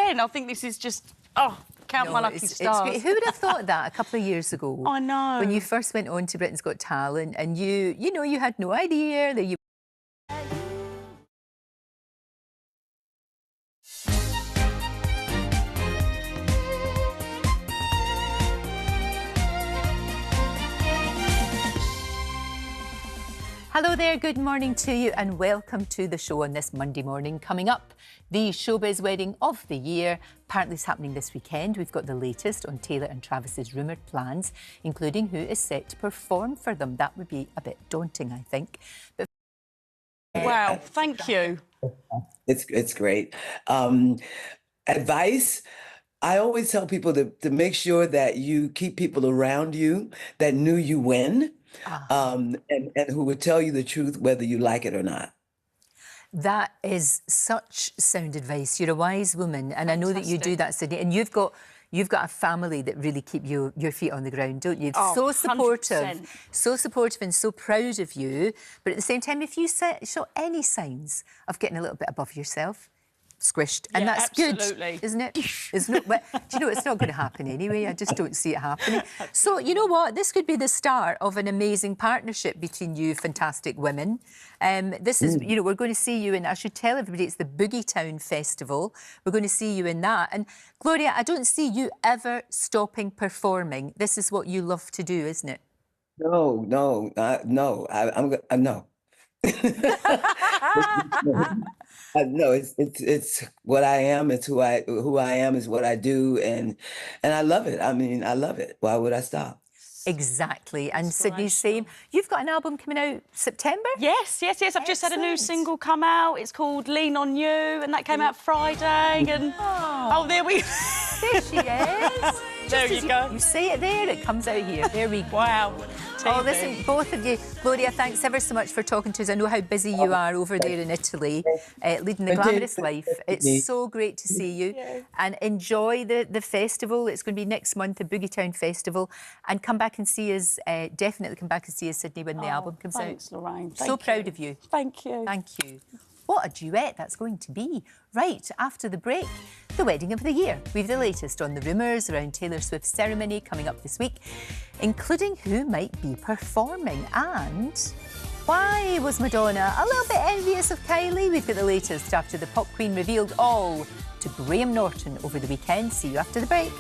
again. I think this is just, count my lucky stars. It's great. Who would have thought that a couple of years ago? I know. When you first went on to Britain's Got Talent and you had no idea that you... Hello there, good morning to you and welcome to the show on this Monday morning. Coming up, the showbiz wedding of the year. Apparently it's happening this weekend. We've got the latest on Taylor and Travis's rumoured plans, including who is set to perform for them. That would be a bit daunting, I think. But... Wow, thank you. It's great. Advice, I always tell people to make sure that you keep people around you that knew you when. And who would tell you the truth whether you like it or not. That is such sound advice. You're a wise woman, and I know that you do that, Sydney. And you've got a family that really keep your feet on the ground, don't you? Oh, so supportive, 100%. so supportive, and so proud of you. But at the same time, if you show any signs of getting a little bit above yourself, squished, and Yeah, that's absolutely. good, isn't it? It's not. But do you know it's not going to happen anyway? I just don't see it happening. So you know what? This could be the start of an amazing partnership between you, fantastic women. This is, you know, we're going to see you in. I should tell everybody it's the Boogie Town Festival. We're going to see you in that. And Gloria, I don't see you ever stopping performing. This is what you love to do, isn't it? No. No, it's what I am. It's who I am is what I do, and I love it. I mean, I love it. Why would I stop? Exactly. And Sydney, same. You've got an album coming out September? Yes. I've just had a new single come out. It's called Lean on You, and that came out Friday. And there we. There she is. There you go. You say it there, it comes out here. There we go. Wow. Oh, listen, both of you. Gloria, thanks ever so much for talking to us. I know how busy you are over there in Italy, leading the glamorous life. It's so great to see you. And enjoy the festival. It's going to be next month, the Boogie Town Festival. And come back and see us, definitely come back and see us, Sydney, when the album comes thanks, out. Lorraine. So proud of you. Thank you. Thank you. What a duet that's going to be. Right, after the break, the wedding of the year. We've the latest on the rumours around Taylor Swift's ceremony coming up this week, including who might be performing and why was Madonna a little bit envious of Kylie? We've got the latest after the pop queen revealed all to Graham Norton over the weekend. See you after the break.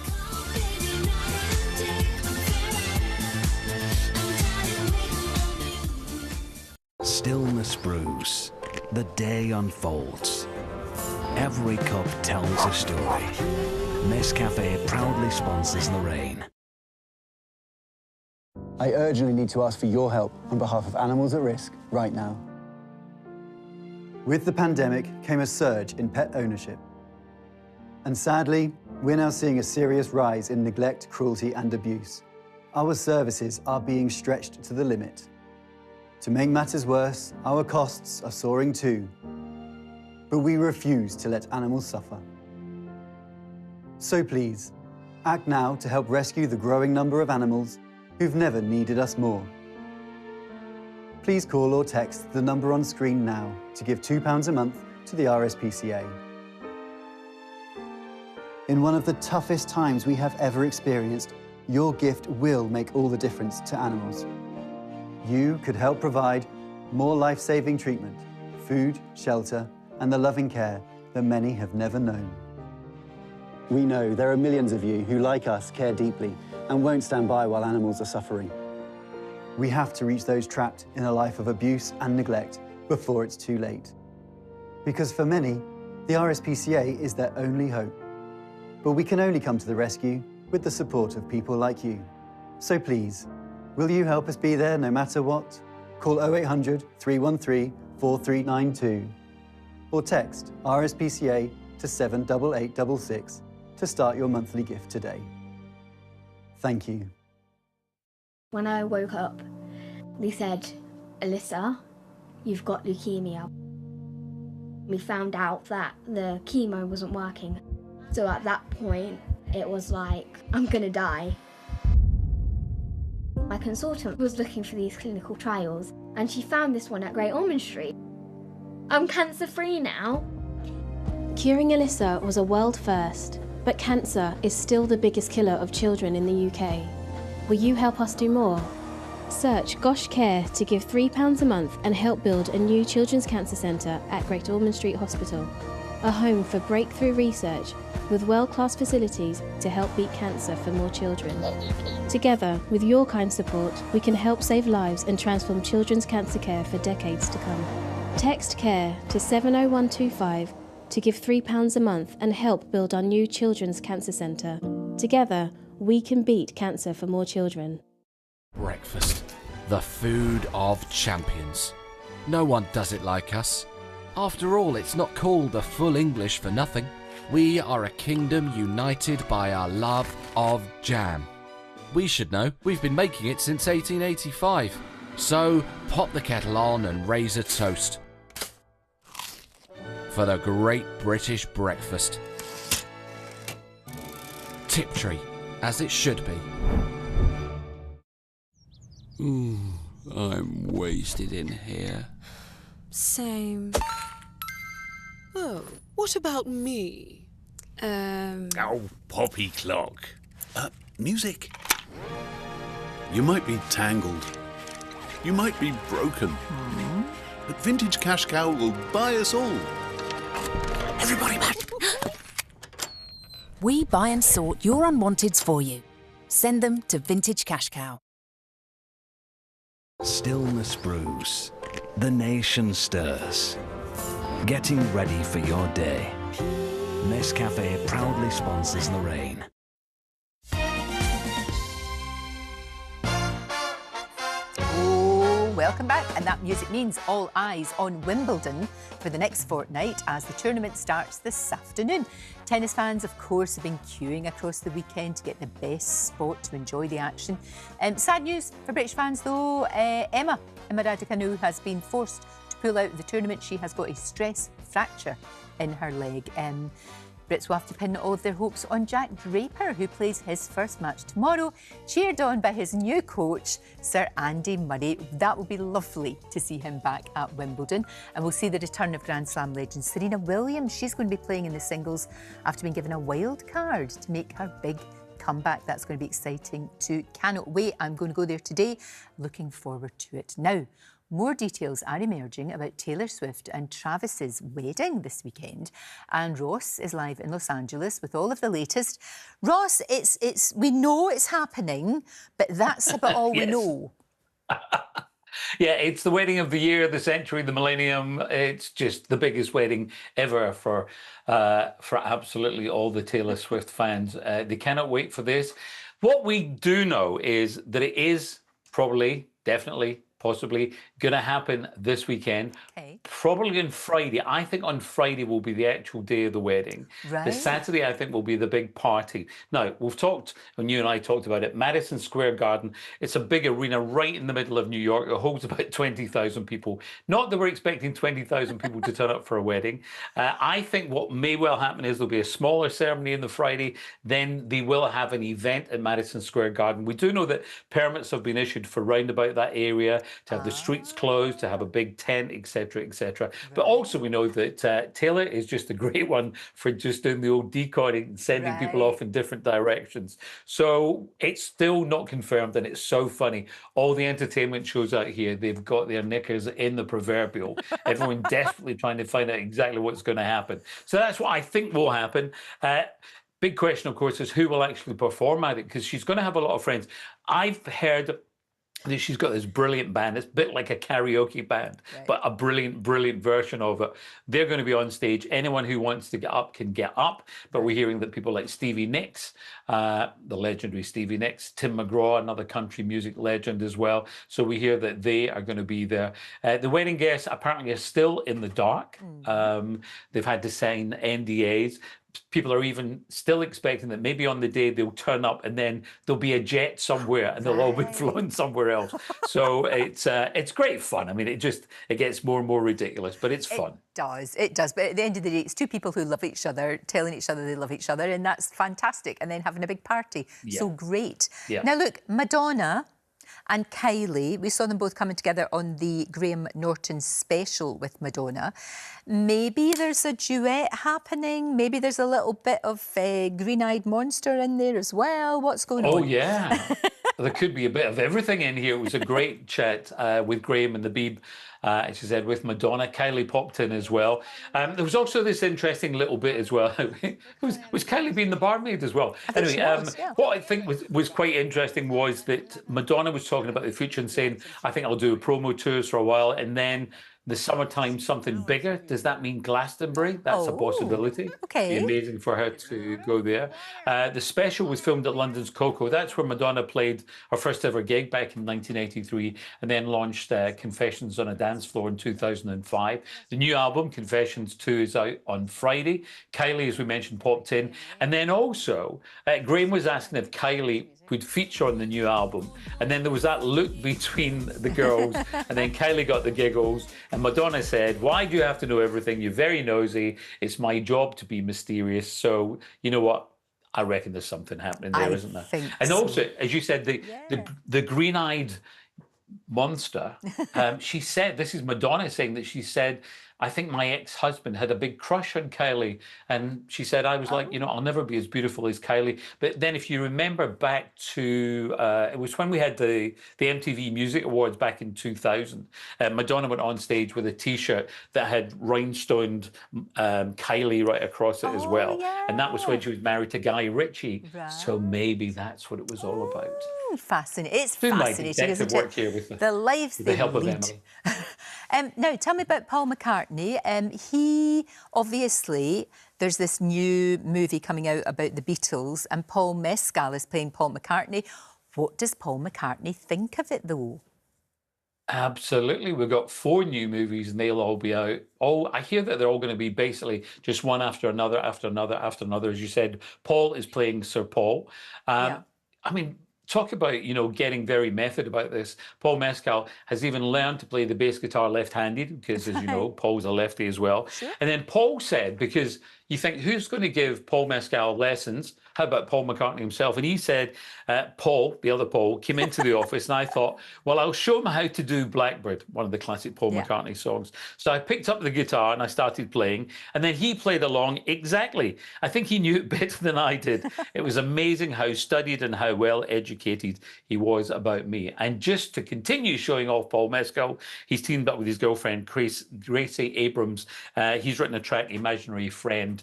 Stillness brews. The day unfolds. Every cup tells a story. Nescafe proudly sponsors Lorraine. I urgently need to ask for your help on behalf of animals at risk right now. With the pandemic came a surge in pet ownership. And sadly, we're now seeing a serious rise in neglect, cruelty and abuse. Our services are being stretched to the limit. To make matters worse, our costs are soaring too. But we refuse to let animals suffer. So please, act now to help rescue the growing number of animals who've never needed us more. Please call or text the number on screen now to give £2 a month to the RSPCA. In one of the toughest times we have ever experienced, your gift will make all the difference to animals. You could help provide more life-saving treatment, food, shelter, and the loving care that many have never known. We know there are millions of you who, like us, care deeply and won't stand by while animals are suffering. We have to reach those trapped in a life of abuse and neglect before it's too late. Because for many, the RSPCA is their only hope. But we can only come to the rescue with the support of people like you. So please, will you help us be there no matter what? Call 0800 313 4392 or text RSPCA to 78866 to start your monthly gift today. Thank you. When I woke up, they said, Alyssa, you've got leukemia. We found out that the chemo wasn't working. So at that point, it was like, I'm gonna die. My consultant was looking for these clinical trials, and she found this one at Great Ormond Street. I'm cancer-free now. Curing Alyssa was a world first, but cancer is still the biggest killer of children in the UK. Will you help us do more? Search Gosh Care to give £3 a month and help build a new children's cancer centre at Great Ormond Street Hospital, a home for breakthrough research with world-class facilities to help beat cancer for more children. Together, with your kind support, we can help save lives and transform children's cancer care for decades to come. Text CARE to 70125 to give £3 a month and help build our new children's cancer centre. Together, we can beat cancer for more children. Breakfast. The food of champions. No one does it like us. After all, it's not called the full English for nothing. We are a kingdom united by our love of jam. We should know. We've been making it since 1885. So, pop the kettle on and raise a toast for the great British breakfast. Tiptree, as it should be. I'm wasted in here. Same. Oh, what about me? Oh, poppy clock. Music. You might be tangled. You might be broken. But Vintage Cash Cow will buy us all. Everybody back. We buy and sort your unwanteds for you. Send them to Vintage Cash Cow. Stillness brews. The nation stirs. Getting ready for your day. Nescafe proudly sponsors the rain. Welcome back, and that music means all eyes on Wimbledon for the next fortnight as the tournament starts this afternoon. Tennis fans, of course, have been queuing across the weekend to get the best spot to enjoy the action. Sad news for British fans, though. Emma Raducanu has been forced to pull out of the tournament. She has got a stress fracture in her leg. Brits will have to pin all of their hopes on Jack Draper, who plays his first match tomorrow, cheered on by his new coach, Sir Andy Murray. That will be lovely to see him back at Wimbledon. And we'll see the return of Grand Slam legend Serena Williams. She's going to be playing in the singles after being given a wild card to make her big comeback. That's going to be exciting too. Cannot wait. I'm going to go there today. Looking forward to it. Now, more details are emerging about Taylor Swift and Travis's wedding this weekend. And Ross is live in Los Angeles with all of the latest. Ross, we know it's happening, but that's about all we know. Yeah, it's the wedding of the year, the century, the millennium. It's just the biggest wedding ever for absolutely all the Taylor Swift fans. They cannot wait for this. What we do know is that it is probably, definitely, possibly going to happen this weekend. Okay. Probably on Friday. I think on Friday will be the actual day of the wedding. Right. The Saturday, I think, will be the big party. Now, we've talked, and you and I talked about it, Madison Square Garden. It's a big arena right in the middle of New York. It holds about 20,000 people. Not that we're expecting 20,000 people to turn up for a wedding. I think what may well happen is there'll be a smaller ceremony on the Friday. Then they will have an event at Madison Square Garden. We do know that permits have been issued for round about that area, to have the streets closed, to have a big tent, etc., etc. Right. But also we know that Taylor is just a great one for just doing the old decoying and sending people off in different directions. So it's still not confirmed, and it's so funny. All the entertainment shows out here, they've got their knickers in the proverbial. Everyone desperately trying to find out exactly what's going to happen. So that's what I think will happen. Big question, of course, is who will actually perform at it, because she's going to have a lot of friends. I've heard that she's got this brilliant band. It's a bit like a karaoke band, but a brilliant, brilliant version of it. They're going to be on stage. Anyone who wants to get up can get up, but we're hearing that people like Stevie Nicks, the legendary Stevie Nicks, Tim McGraw, another country music legend as well. So we hear that they are going to be there. The wedding guests apparently are still in the dark. They've had to sign NDAs. People are even still expecting that maybe on the day they'll turn up and then there'll be a jet somewhere and they'll all be flown somewhere else. So it's great fun. I mean, it gets more and more ridiculous, but it's fun. It does. But at the end of the day, it's two people who love each other, telling each other they love each other, and that's fantastic. And then having a big party. Yeah. So great. Yeah. Now, look, Madonna and Kylie. We saw them both coming together on the Graham Norton special with Madonna. Maybe there's a duet happening. Maybe there's a little bit of Green-Eyed Monster in there as well. What's going on? Oh, yeah. There could be a bit of everything in here. It was a great chat with Graham and the Beeb, as she said, with Madonna. Kylie popped in as well. There was also this interesting little bit as well. was Kylie being the barmaid as well? Anyway, what I think was quite interesting was that Madonna was talking about the future and saying, I think I'll do promo tours for a while, and then the summertime something bigger. Does that mean Glastonbury? That's a possibility. Okay. It'd be amazing for her to go there. The special was filmed at London's Coco. That's where Madonna played her first ever gig back in 1983 and then launched Confessions on a Dance Floor in 2005. The new album, Confessions 2, is out on Friday. Kylie, as we mentioned, popped in. And then also, Graham was asking if Kylie would feature on the new album. And then there was that look between the girls, and then Kylie got the giggles, and Madonna said, why do you have to know everything? You're very nosy. It's my job to be mysterious. So, you know what? I reckon there's something happening there, isn't there? And also, as you said, the green-eyed monster, she said, this is Madonna saying that she said, I think my ex-husband had a big crush on Kylie. And she said, I was like, you know, I'll never be as beautiful as Kylie. But then if you remember back to, it was when we had the MTV Music Awards back in 2000, Madonna went on stage with a T-shirt that had rhinestoned Kylie right across it as well. Yeah. And that was when she was married to Guy Ritchie. Right. So maybe that's what it was all about. Fascinating. It's fascinating, isn't work here it? with The lives they help lead. Of Emily. Now, tell me about Paul McCartney. He, obviously, there's this new movie coming out about the Beatles, and Paul Mescal is playing Paul McCartney. What does Paul McCartney think of it, though? Absolutely. We've got 4 new movies and they'll all be out. I hear that they're all going to be basically just one after another, after another, after another. As you said, Paul is playing Sir Paul. I mean, talk about, you know, getting very method about this. Paul Mescal has even learned to play the bass guitar left-handed because, as you know, Paul's a lefty as well. Sure. And then Paul said, because you think, who's going to give Paul Mescal lessons? How about Paul McCartney himself? And he said, Paul, the other Paul, came into the office and I thought, well, I'll show him how to do Blackbird, one of the classic Paul McCartney songs. So I picked up the guitar and I started playing, and then he played along exactly. I think he knew it better than I did. It was amazing how studied and how well educated he was about me. And just to continue showing off Paul Mescal, he's teamed up with his girlfriend, Gracie Abrams. He's written a track, Imaginary Friend,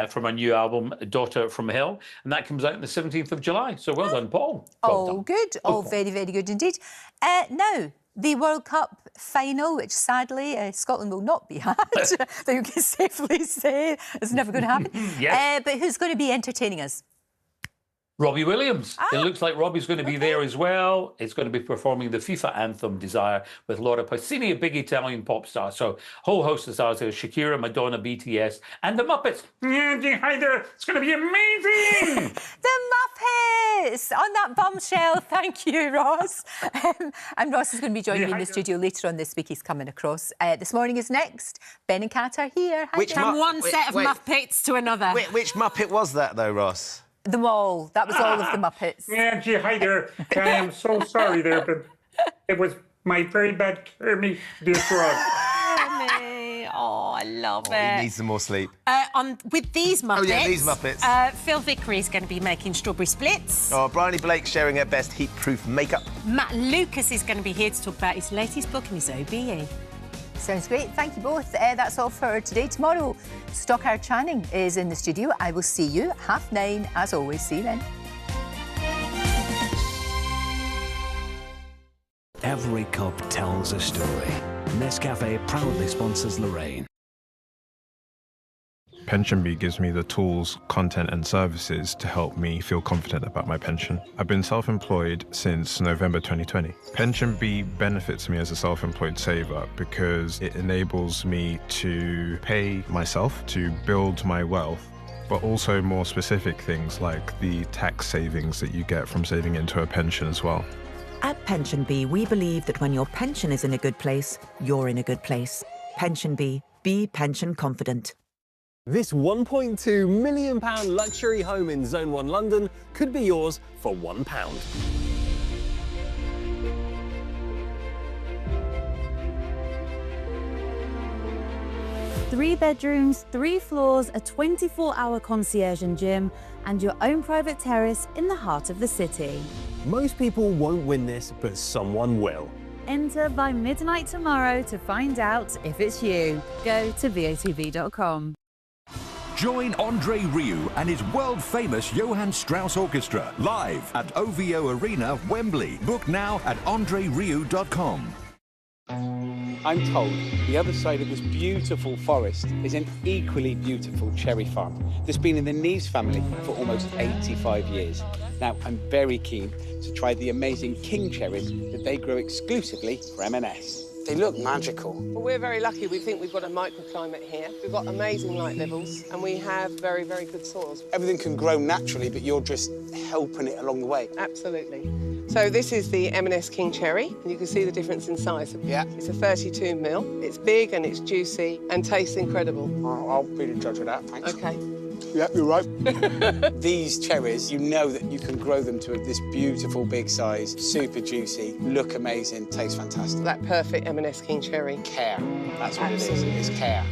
from a new album, Daughter from Hell, and that comes out on the 17th of July. So well done, Paul. Well done. Good. All very, very good indeed. Now, the World Cup final, which sadly Scotland will not be at, that you can safely say is never going to happen. Yes. But who's going to be entertaining us? Robbie Williams. It looks like Robbie's going to be there as well. It's going to be performing the FIFA anthem, Desire, with Laura Pausini, a big Italian pop star. So, whole host of stars there, Shakira, Madonna, BTS, and the Muppets. It's going to be amazing! The Muppets! On that bombshell, thank you, Ross. And Ross is going to be joining me in the studio later on this week. He's coming across. This morning is next. Ben and Kat are here. From one set of Muppets to another. Which Muppet was that, though, Ross? Them all. That was all of the Muppets. Hi there. I am so sorry there, but it was my very bad Kermit the Frog. Oh, I love it. He needs some more sleep. With these Muppets... Oh, yeah, these Muppets. Phil Vickery is going to be making strawberry splits. Oh, Bryony Blake sharing her best heat-proof makeup. Matt Lucas is going to be here to talk about his latest book and his OBE. Sounds great. Thank you both. That's all for today. Tomorrow, Stockard Channing is in the studio. I will see you at 9:30, as always. See you then. Every cup tells a story. Nescafe proudly sponsors Lorraine. PensionBee gives me the tools, content and services to help me feel confident about my pension. I've been self-employed since November 2020. PensionBee benefits me as a self-employed saver because it enables me to pay myself to build my wealth, but also more specific things like the tax savings that you get from saving into a pension as well. At PensionBee, we believe that when your pension is in a good place, you're in a good place. PensionBee, be pension confident. This £1.2 million luxury home in Zone 1 London could be yours for £1. 3 bedrooms, 3 floors, a 24-hour concierge and gym, and your own private terrace in the heart of the city. Most people won't win this, but someone will. Enter by midnight tomorrow to find out if it's you. Go to votv.com. Join Andre Rieu and his world-famous Johann Strauss Orchestra live at OVO Arena, Wembley. Book now at andrerieu.com. I'm told the other side of this beautiful forest is an equally beautiful cherry farm that's been in the Neves family for almost 85 years. Now, I'm very keen to try the amazing king cherries that they grow exclusively for M&S. They look magical. Well, we're very lucky. We think we've got a microclimate here. We've got amazing light levels, and we have very, very good soils. Everything can grow naturally, but you're just helping it along the way. Absolutely. So this is the M&S King Cherry, and you can see the difference in size. Yeah. It's a 32 mil. It's big and it's juicy and tastes incredible. I'll be the judge of that, thanks. Okay. Yeah, you're right. These cherries, you know that you can grow them to this beautiful big size, super juicy, look amazing, taste fantastic. That perfect M&S King Cherry. Care. That's what it is. It's care.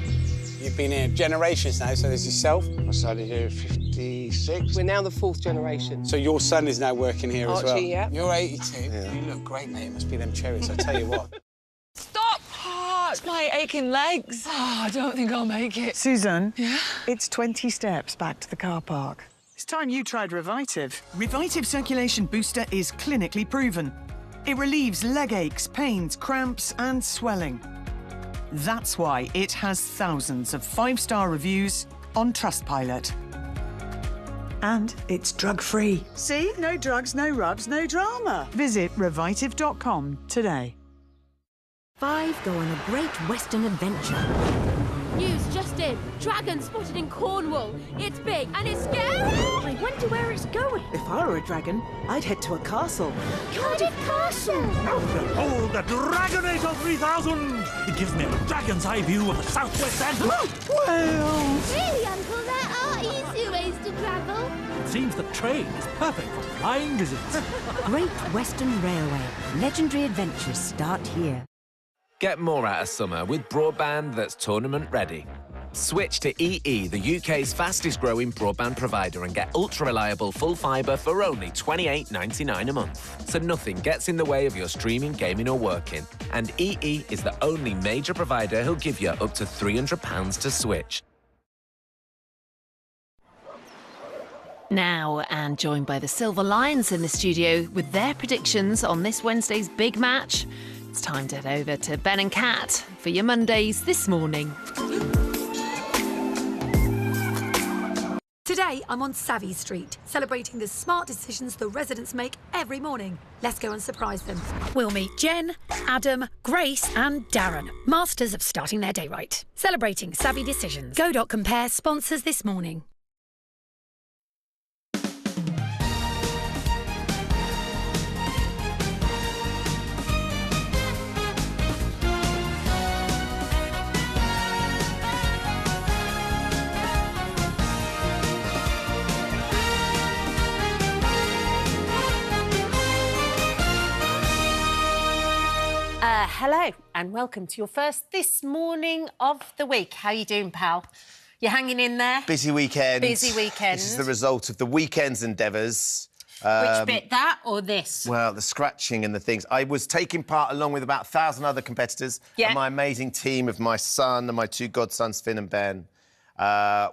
You've been here generations now, so there's yourself. I started here 56. We're now the 4th generation. So your son is now working here as well? Archie, yeah. You're 82. Yeah. You look great, mate. It must be them cherries, I tell you what. Stop! Oh, it's my aching legs. Oh, I don't think I'll make it. Susan? Yeah? It's 20 steps back to the car park. It's time you tried Revitive. Revitive Circulation Booster is clinically proven. It relieves leg aches, pains, cramps and swelling. That's why it has thousands of 5-star reviews on Trustpilot. And it's drug-free. See? No drugs, no rubs, no drama. Visit revitive.com today. 5 go on a great western adventure. News just in. Dragon spotted in Cornwall. It's big and it's scary. I wonder where it's going. If I were a dragon, I'd head to a castle. Cardiff Castle. Behold the Dragonator 3000! It gives me a dragon's eye view of the southwest end. Wales! Really, Uncle, there are easier ways to travel. It seems the train is perfect for flying visits. Great Western Railway. Legendary adventures start here. Get more out of summer with broadband that's tournament ready. Switch to EE, the UK's fastest growing broadband provider, and get ultra-reliable full fibre for only £28.99 a month. So nothing gets in the way of your streaming, gaming or working. And EE is the only major provider who'll give you up to £300 to switch. Now, and joined by the Silver Lions in the studio with their predictions on this Wednesday's big match, it's time to head over to Ben and Kat for your Mondays this morning. Today, I'm on Savvy Street, celebrating the smart decisions the residents make every morning. Let's go and surprise them. We'll meet Jen, Adam, Grace and Darren, masters of starting their day right. Celebrating savvy decisions. Go.compare sponsors this morning. Hello and welcome to your first This Morning of the week. How you doing, pal? You hanging in there? Busy weekend. Busy weekend. This is the result of the weekend's endeavours. Which bit, that or this? Well, the scratching and the things. I was taking part along with about 1,000 other competitors and my amazing team of my son and my 2 godsons, Finn and Ben,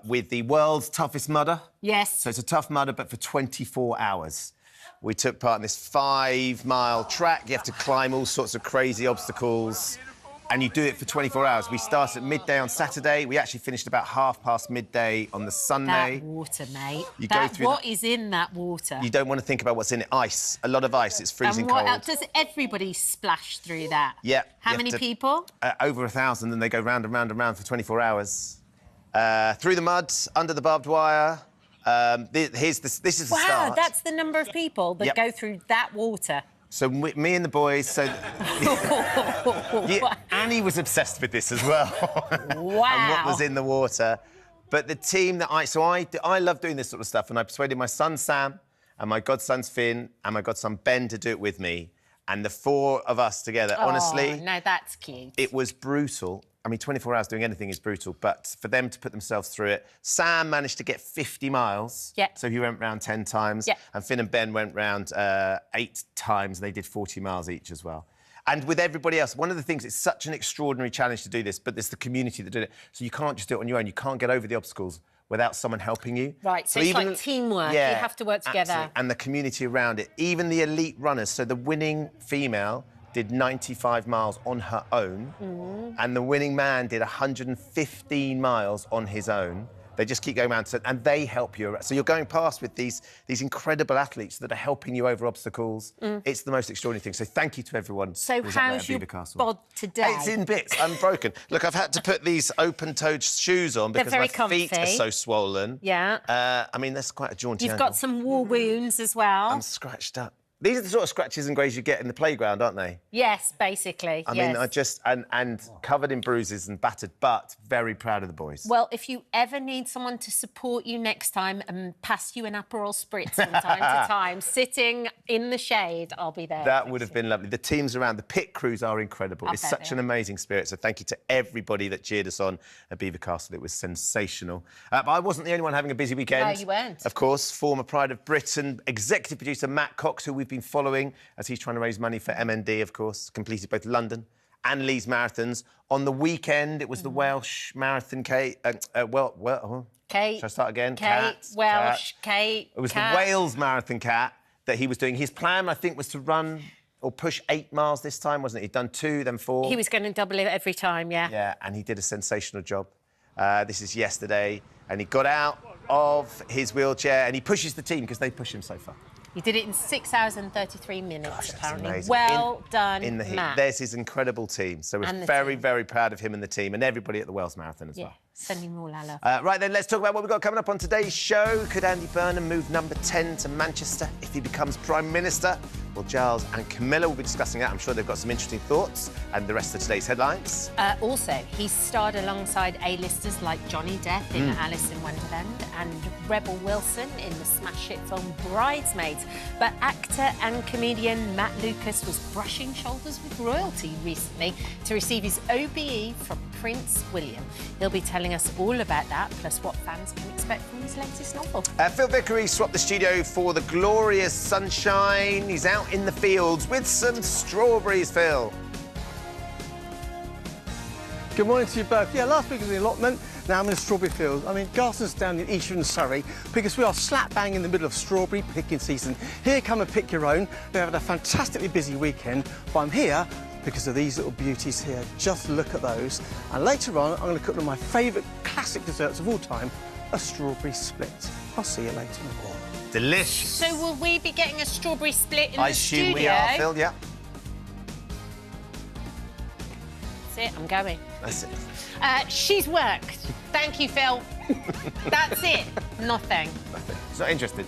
with the world's toughest mudder. Yes. So it's a tough mudder, but for 24 hours. We took part in this 5-mile track. You have to climb all sorts of crazy obstacles, and you do it for 24 hours. We started at midday on Saturday. We actually finished about midday midday on the Sunday. That water, mate. You go through what is in that water? You don't want to think about what's in it. Ice. A lot of ice. It's freezing cold. Does everybody splash through that? Yeah. How many people? Over 1,000, and they go round and round and round for 24 hours. Through the mud, under the barbed wire. This is the start. Wow, that's the number of people that go through that water. So me and the boys, Annie was obsessed with this as well. Wow. And what was in the water. But the team that I love doing this sort of stuff, and I persuaded my son Sam and my godsons Finn and my godson Ben to do it with me. And the 4 of us together, honestly... No, that's cute. It was brutal. I mean, 24 hours doing anything is brutal, but for them to put themselves through it, Sam managed to get 50 miles. Yeah. So he went round 10 times. Yeah. And Finn and Ben went round 8 times. They did 40 miles each as well. And with everybody else, one of the things, it's such an extraordinary challenge to do this, but there's the community that did it. So you can't just do it on your own. You can't get over the obstacles without someone helping you. Right, so it's even, like teamwork. Yeah, you have to work together. Absolutely. And the community around it. Even the elite runners. So the winning female did 95 miles on her own, and the winning man did 115 miles on his own. They just keep going around, and they help you. So you're going past with these incredible athletes that are helping you over obstacles. It's the most extraordinary thing. So thank you to everyone. So how's your bod today? It's in bits. I'm broken. Look, I've had to put these open-toed shoes on because my feet are so swollen. Yeah. I mean, that's quite a jaunty You've got some war wounds as well. I'm scratched up. These are the sort of scratches and grazes you get in the playground, aren't they? Yes, basically. I mean, I just... And covered in bruises and battered, but very proud of the boys. Well, if you ever need someone to support you next time and pass you an Aperol Spritz from time to time, sitting in the shade, I'll be there. That would have been lovely. The teams around, the pit crews are incredible. It's such an amazing spirit. So thank you to everybody that cheered us on at Belvoir Castle. It was sensational. But I wasn't the only one having a busy weekend. No, you weren't. Of course, former Pride of Britain executive producer Matt Cox, who we've been following as he's trying to raise money for MND, of course, completed both London and Leeds marathons. On the weekend, it was the Welsh Marathon, Kate. Kate. Should I start again? Kate, Welsh, Kate. It was the Wales Marathon, Cat, that he was doing. His plan, I think, was to run or push 8 miles this time, wasn't it? He'd done 2, then 4. He was going to double it every time, yeah. Yeah, and he did a sensational job. This is yesterday, and he got out of his wheelchair and he pushes the team because they push him so far. He did it in 6 hours and 33 minutes, apparently. Amazing. Well done, in the heat. Matt. There's his incredible team. So we're very, very proud of him and the team and everybody at the Wales Marathon as well. Sending him all our love. Right then, let's talk about what we've got coming up on today's show. Could Andy Burnham move number 10 to Manchester if he becomes Prime Minister? Well, Giles and Camilla will be discussing that. I'm sure they've got some interesting thoughts. And the rest of today's headlines. Also, he's starred alongside A-listers like Johnny Depp in Alice in Wonderland and Rebel Wilson in the smash hit film Bridesmaids. But actor and comedian Matt Lucas was brushing shoulders with royalty recently to receive his OBE from Prince William. He'll be telling us all about that, plus what fans can expect from his latest novel. Phil Vickery swapped the studio for the glorious sunshine. He's out in the fields with some strawberries, Phil. Good morning to you both. Yeah, last week was the allotment. Now I'm in the strawberry field. I'm in Garstonstown in eastern Surrey because we are slap bang in the middle of strawberry picking season. Here come and pick your own. They've had a fantastically busy weekend, but I'm here because of these little beauties here. Just look at those. And later on, I'm going to cook one of my favourite classic desserts of all time, a strawberry split. I'll see you later. Delicious. So will we be getting a strawberry split in I the studio? assume we are, Phil, yeah. That's it, I'm going. That's it. She's worked. Thank you, Phil. That's it. Nothing. Nothing. She's not interested.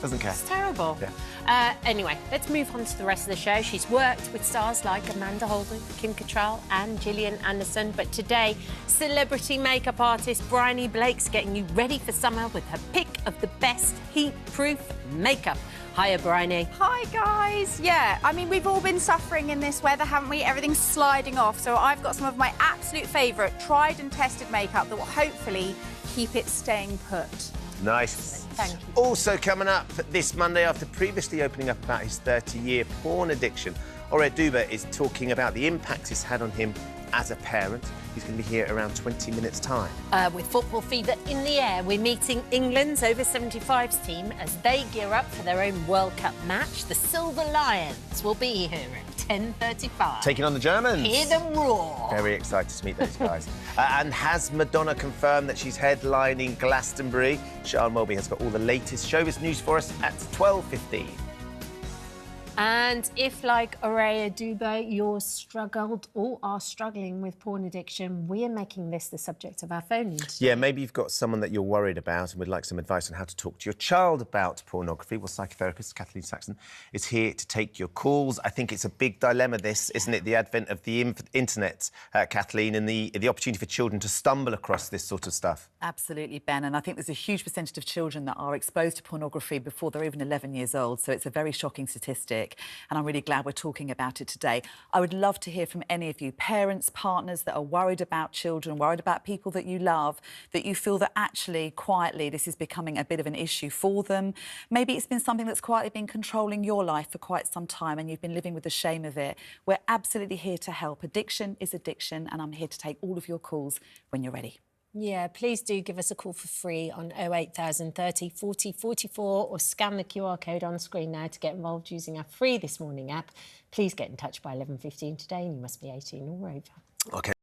Doesn't care. It's terrible. Yeah. Anyway, let's move on to the rest of the show. She's worked with stars like Amanda Holden, Kim Cattrall and Gillian Anderson. But today, celebrity makeup artist Bryony Blake's getting you ready for summer with her pick of the best heat-proof makeup. Hiya, Bryony. Hi, guys. Yeah, I mean, we've all been suffering in this weather, haven't we? Everything's sliding off. So I've got some of my absolute favourite tried and tested makeup that will hopefully keep it staying put. Nice. Thank you. Also coming up this Monday, after previously opening up about his 30-year porn addiction, Ore Duba is talking about the impact it's had on him as a parent. He's going to be here around 20 minutes' time. With football fever in the air, we're meeting England's over-75s team as they gear up for their own World Cup match. The Silver Lions will be here at 10:35. Taking on the Germans. Hear them roar. Very excited to meet those guys. And has Madonna confirmed that she's headlining Glastonbury? Sian Welby has got all the latest showbiz news for us at 12:15. And if, like Aurelia Duba, you're struggled or are struggling with porn addiction, we are making this the subject of our phone in. Yeah, maybe you've got someone that you're worried about and would like some advice on how to talk to your child about pornography. Well, psychotherapist Kathleen Saxon is here to take your calls. I think it's a big dilemma, this, isn't it? The advent of the internet, Kathleen, and the opportunity for children to stumble across this sort of stuff. Absolutely, Ben. And I think there's a huge percentage of children that are exposed to pornography before they're even 11 years old. So it's a very shocking statistic. topic, and I'm really glad we're talking about it today. I would love to hear from any of you, parents, partners that are worried about children, worried about people that you love, that you feel that actually, quietly, this is becoming a bit of an issue for them. Maybe it's been something that's quietly been controlling your life for quite some time and you've been living with the shame of it. We're absolutely here to help. Addiction is addiction, and I'm here to take all of your calls when you're ready. Yeah, please do give us a call for free on 08000 30 40 44 or scan the QR code on screen now to get involved using our free This Morning app. Please get in touch by 11:15 today and you must be 18 or over. OK.